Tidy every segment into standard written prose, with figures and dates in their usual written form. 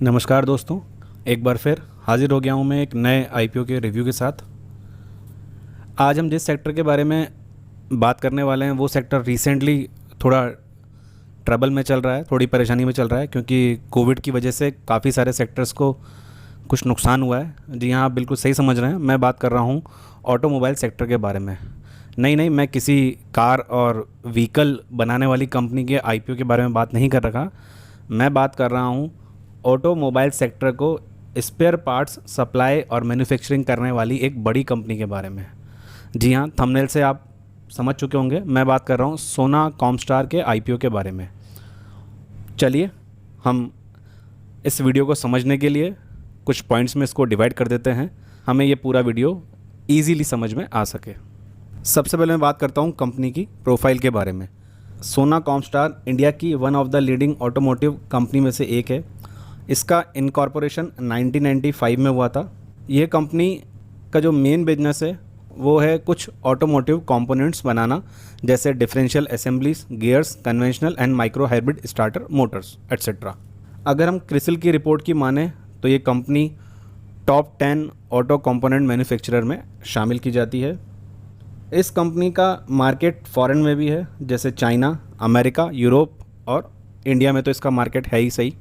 नमस्कार दोस्तों, एक बार फिर हाज़िर हो गया हूँ मैं एक नए आईपीओ के रिव्यू के साथ। आज हम जिस सेक्टर के बारे में बात करने वाले हैं वो सेक्टर रिसेंटली थोड़ा ट्रबल में चल रहा है, थोड़ी परेशानी में चल रहा है, क्योंकि कोविड की वजह से काफ़ी सारे सेक्टर्स को कुछ नुकसान हुआ है। जी हाँ, आप बिल्कुल सही समझ रहे हैं, मैं बात कर रहा हूँ ऑटोमोबाइल सेक्टर के बारे में। नहीं, मैं किसी कार और व्हीकल बनाने वाली कंपनी के आईपीओ के बारे में बात नहीं कर रहा। मैं बात कर रहा हूँ ऑटोमोबाइल सेक्टर को स्पेयर पार्ट्स सप्लाई और मैन्युफैक्चरिंग करने वाली एक बड़ी कंपनी के बारे में। जी हाँ, थंबनेल से आप समझ चुके होंगे, मैं बात कर रहा हूँ सोना कॉमस्टार के आईपीओ के बारे में। चलिए हम इस वीडियो को समझने के लिए कुछ पॉइंट्स में इसको डिवाइड कर देते हैं, हमें ये पूरा वीडियो ईजीली समझ में आ सके। सबसे पहले मैं बात करता हूँ कंपनी की प्रोफाइल के बारे में। सोना कॉमस्टार इंडिया की one of the leading automotive company में से एक है। इसका इनकॉर्पोरेशन 1995 में हुआ था। यह कंपनी का जो मेन बिजनेस है वो है कुछ ऑटोमोटिव कंपोनेंट्स बनाना, जैसे differential assemblies, gears, conventional and micro hybrid starter Motors etcetera. अगर हम क्रिसिल की रिपोर्ट की माने तो ये company top 10 auto component manufacturer में शामिल की जाती है। इस कंपनी का मार्केट फॉरेन में भी है, जैसे चाइना, अमेरिका, यूरोप और इंडिया में तो इसका मार्केट है ही सही।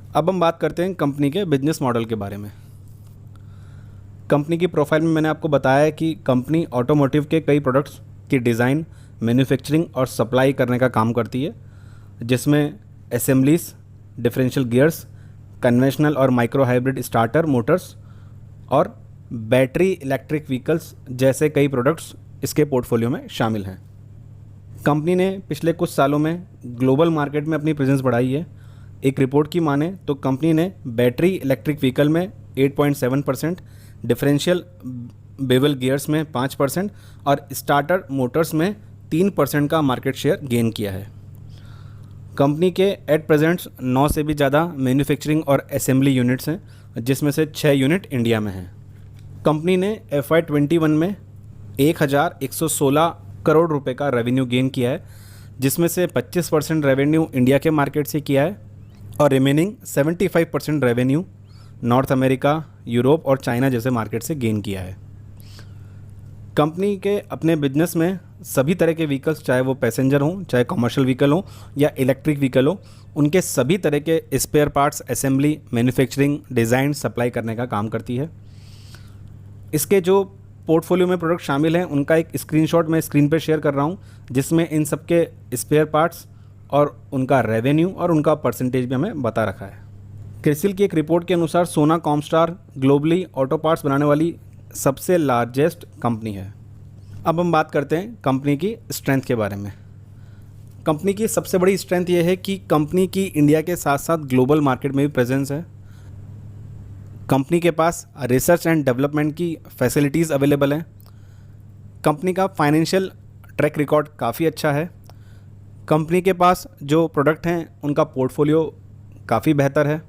अब हम बात करते हैं कंपनी के बिजनेस मॉडल के बारे में। कंपनी की प्रोफाइल में मैंने आपको बताया है कि कंपनी ऑटोमोटिव के कई प्रोडक्ट्स की डिज़ाइन, मैन्युफैक्चरिंग और सप्लाई करने का काम करती है, जिसमें असेंबलीज, डिफरेंशियल गियर्स, कन्वेंशनल और माइक्रो हाइब्रिड स्टार्टर मोटर्स और बैटरी इलेक्ट्रिक व्हीकल्स जैसे कई प्रोडक्ट्स इसके पोर्टफोलियो में शामिल हैं। कंपनी ने पिछले कुछ सालों में ग्लोबल मार्केट में अपनी प्रेजेंस बढ़ाई है। एक रिपोर्ट की माने तो कंपनी ने बैटरी इलेक्ट्रिक व्हीकल में 8.7%, डिफरेंशियल बेवल गियर्स में 5% और स्टार्टर मोटर्स में 3% का मार्केट शेयर गेन किया है। कंपनी के एट प्रेजेंट 9 से भी ज़्यादा मैन्युफैक्चरिंग और असेंबली यूनिट्स हैं, जिसमें से 6 यूनिट इंडिया में हैं। कंपनी ने FY21 में 1116 करोड़ रुपए का रेवेन्यू गेन किया है, जिसमें से 25% रेवेन्यू इंडिया के मार्केट से किया है और remaining 75% revenue north America, Europe और चाइना जैसे मार्केट से गेन किया है। कंपनी के अपने बिजनेस में सभी तरह के व्हीकल्स, चाहे वो पैसेंजर हों, चाहे कमर्शियल व्हीकल हों या इलेक्ट्रिक व्हीकल हो, उनके सभी तरह के spare parts, assembly, manufacturing, design, supply करने का काम करती है। इसके जो पोर्टफोलियो में प्रोडक्ट शामिल हैं उनका एक स्क्रीनशॉट मैं स्क्रीन पर शेयर कर रहा हूँ, जिसमें इन सब के स्पेयर पार्ट्स और उनका रेवेन्यू और उनका परसेंटेज भी हमें बता रखा है। क्रिसिल की एक रिपोर्ट के अनुसार सोना कॉमस्टार ग्लोबली ऑटो पार्ट्स बनाने वाली सबसे लार्जेस्ट कंपनी है। अब हम बात करते हैं कंपनी की स्ट्रेंथ के बारे में। कंपनी की सबसे बड़ी स्ट्रेंथ ये है कि कंपनी की इंडिया के साथ साथ ग्लोबल मार्केट में भी प्रेजेंस है। कंपनी के पास रिसर्च एंड डेवलपमेंट की फैसिलिटीज़ अवेलेबल हैं। कंपनी का फाइनेंशियल ट्रैक रिकॉर्ड काफ़ी अच्छा है। कंपनी के पास जो प्रोडक्ट हैं उनका पोर्टफोलियो काफ़ी बेहतर है।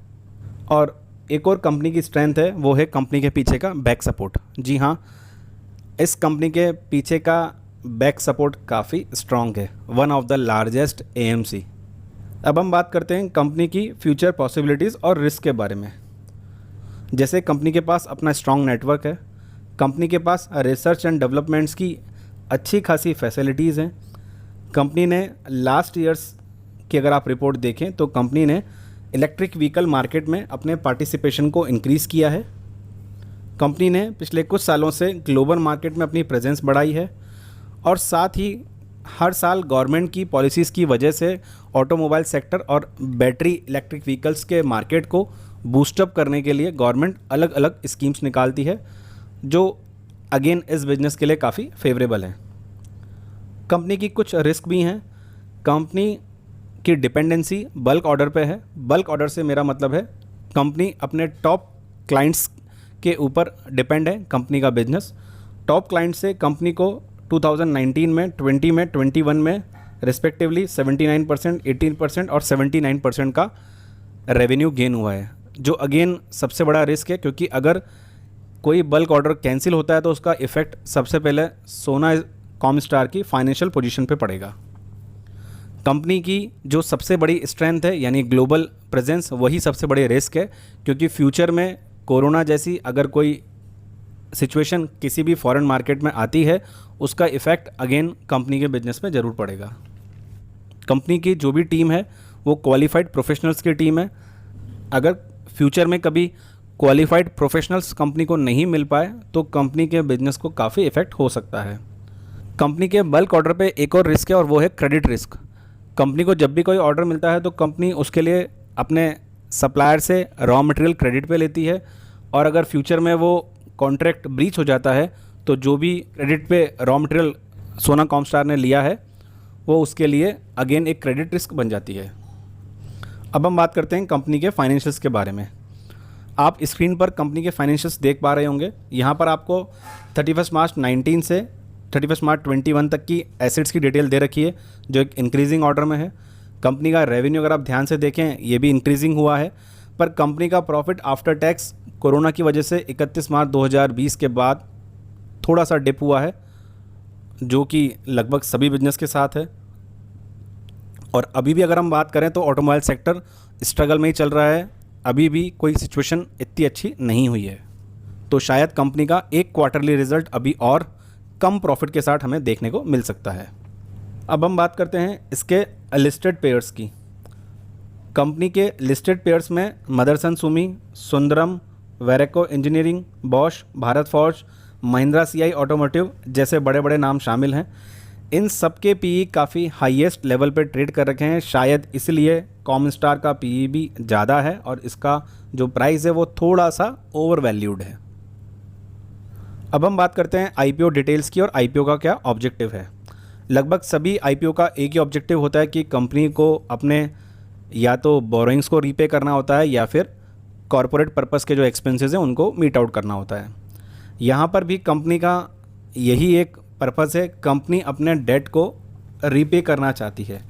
और एक और कंपनी की स्ट्रेंथ है, वो है कंपनी के पीछे का बैक सपोर्ट। जी हाँ, इस कंपनी के पीछे का बैक सपोर्ट काफ़ी स्ट्रॉन्ग है, one of the largest AMC। अब हम बात करते हैं कंपनी की फ्यूचर पॉसिबिलिटीज़ और रिस्क के बारे में। जैसे कंपनी के पास अपना स्ट्रॉन्ग नेटवर्क है, कंपनी के पास रिसर्च एंड डेवलपमेंट्स की अच्छी खासी फैसिलिटीज़ हैं। कंपनी ने लास्ट ईयर्स की अगर आप रिपोर्ट देखें तो कंपनी ने इलेक्ट्रिक व्हीकल मार्केट में अपने पार्टिसिपेशन को इंक्रीज़ किया है। कंपनी ने पिछले कुछ सालों से ग्लोबल मार्केट में अपनी प्रेजेंस बढ़ाई है और साथ ही हर साल गवर्नमेंट की पॉलिसीज़ की वजह से ऑटोमोबाइल सेक्टर और बैटरी इलेक्ट्रिक व्हीकल्स के मार्केट को बूस्टअप करने के लिए गवर्नमेंट अलग अलग स्कीम्स निकालती है, जो अगेन इस बिज़नेस के लिए काफ़ी फेवरेबल हैं। कंपनी की कुछ रिस्क भी हैं। कंपनी की डिपेंडेंसी बल्क ऑर्डर पे है। बल्क ऑर्डर से मेरा मतलब है कंपनी अपने टॉप क्लाइंट्स के ऊपर डिपेंड है। कंपनी का बिजनेस टॉप क्लाइंट से कंपनी को 2019 में, 20 में, 21 में रिस्पेक्टिवली 79%, 18% और 79% का रेवेन्यू गेन हुआ है, जो अगेन सबसे बड़ा रिस्क है, क्योंकि अगर कोई बल्क ऑर्डर कैंसिल होता है तो उसका इफ़ेक्ट सबसे पहले सोना कॉमस्टार की फाइनेंशियल पोजीशन पे पड़ेगा। कंपनी की जो सबसे बड़ी स्ट्रेंथ है यानी ग्लोबल प्रेजेंस, वही सबसे बड़े रिस्क है, क्योंकि फ्यूचर में कोरोना जैसी अगर कोई सिचुएशन किसी भी फॉरेन मार्केट में आती है, उसका इफ़ेक्ट अगेन कंपनी के बिजनेस में ज़रूर पड़ेगा। कंपनी की जो भी टीम है वो क्वालिफाइड प्रोफेशनल्स की टीम है। अगर फ्यूचर में कभी क्वालिफाइड प्रोफेशनल्स कंपनी को नहीं मिल पाए तो कंपनी के बिजनेस को काफ़ी इफ़ेक्ट हो सकता है। कंपनी के बल्क ऑर्डर पे एक और रिस्क है और वो है क्रेडिट रिस्क। कंपनी को जब भी कोई ऑर्डर मिलता है तो कंपनी उसके लिए अपने सप्लायर से रॉ मटेरियल क्रेडिट पे लेती है, और अगर फ्यूचर में वो कॉन्ट्रैक्ट ब्रीच हो जाता है तो जो भी क्रेडिट पे रॉ मटेरियल सोना कॉमस्टार ने लिया है वो उसके लिए अगेन एक क्रेडिट रिस्क बन जाती है। अब हम बात करते हैं कंपनी के फाइनेंशियल्स के बारे में। आप स्क्रीन पर कंपनी के फाइनेंशियल्स देख पा रहे होंगे। यहाँ पर आपको 31 मार्च 19 से 31 मार्च 21 तक की एसेट्स की डिटेल दे रखी है, जो एक इंक्रीजिंग ऑर्डर में है। कंपनी का रेवेन्यू अगर आप ध्यान से देखें ये भी इंक्रीजिंग हुआ है, पर कंपनी का प्रॉफिट आफ्टर टैक्स कोरोना की वजह से 31 मार्च 2020 के बाद थोड़ा सा डिप हुआ है, जो कि लगभग सभी बिजनेस के साथ है। और अभी भी अगर हम बात करें तो ऑटोमोबाइल सेक्टर स्ट्रगल में ही चल रहा है, अभी भी कोई सिचुएशन इतनी अच्छी नहीं हुई है। तो शायद कंपनी का एक क्वार्टरली रिजल्ट अभी और कम प्रॉफिट के साथ हमें देखने को मिल सकता है। अब हम बात करते हैं इसके लिस्टेड पेयर्स की। कंपनी के लिस्टेड पेयर्स में Motherson Sumi, Sundaram, Varroc engineering, Bosch, Bharat Forge, Mahindra CI automotive जैसे बड़े बड़े नाम शामिल हैं। इन सब के पीई काफ़ी हाईएस्ट लेवल पर ट्रेड कर रखे हैं, शायद इसलिए कॉमस्टार का पीई भी ज़्यादा है और इसका जो प्राइस है वो थोड़ा सा ओवर वैल्यूड है। अब हम बात करते हैं आईपीओ डिटेल्स की और आईपीओ का क्या ऑब्जेक्टिव है। लगभग सभी आईपीओ का एक ही ऑब्जेक्टिव होता है कि कंपनी को अपने या तो बोरोइंग्स को रीपे करना होता है या फिर कॉरपोरेट पर्पस के जो एक्सपेंसेस हैं उनको मीट आउट करना होता है। यहाँ पर भी कंपनी का यही एक पर्पस है, कंपनी अपने डेट को रीपे करना चाहती है।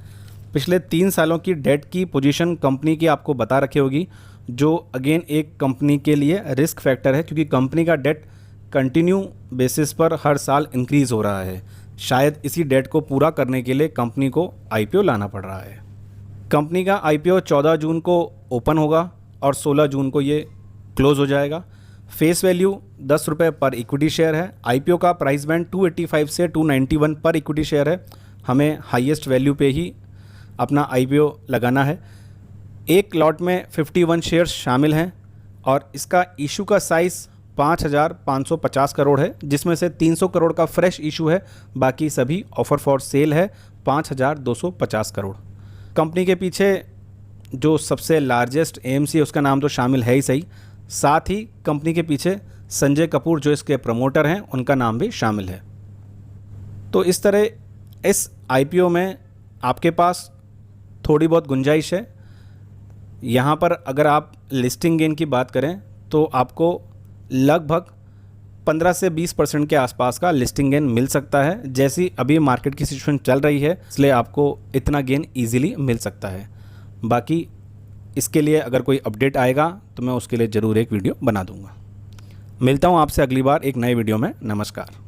पिछले 3 सालों की डेट की पोजीशन कंपनी की आपको बता रखी होगी, जो अगेन एक कंपनी के लिए रिस्क फैक्टर है, क्योंकि कंपनी का डेट कंटिन्यू बेसिस पर हर साल इंक्रीज़ हो रहा है। शायद इसी डेट को पूरा करने के लिए कंपनी को आईपीओ लाना पड़ रहा है। कंपनी का आईपीओ 14 जून को ओपन होगा और 16 जून को ये क्लोज़ हो जाएगा। फेस वैल्यू 10 रुपये पर इक्विटी शेयर है। आईपीओ का प्राइस बैंड 285 से 291 पर इक्विटी शेयर है। हमें हाईएस्ट वैल्यू पे ही अपना आईपीओ लगाना है। एक लॉट में 51 शेयर्स शामिल हैं और इसका इशू का साइज़ 5,550 करोड़ है, जिसमें से 300 करोड़ का फ्रेश इशू है, बाकी सभी ऑफर फॉर सेल है 5,250 करोड़। कंपनी के पीछे जो सबसे लार्जेस्ट एएमसी है उसका नाम तो शामिल है ही सही, साथ ही कंपनी के पीछे संजय कपूर जो इसके प्रमोटर हैं उनका नाम भी शामिल है। तो इस तरह इस आईपीओ में आपके पास थोड़ी बहुत गुंजाइश है। यहाँ पर अगर आप लिस्टिंग गेन की बात करें तो आपको लगभग 15 से 20% के आसपास का लिस्टिंग गेन मिल सकता है। जैसी अभी मार्केट की सिचुएशन चल रही है इसलिए आपको इतना गेन ईजिली मिल सकता है। बाकी इसके लिए अगर कोई अपडेट आएगा तो मैं उसके लिए ज़रूर एक वीडियो बना दूंगा। मिलता हूँ आपसे अगली बार एक नए वीडियो में। नमस्कार।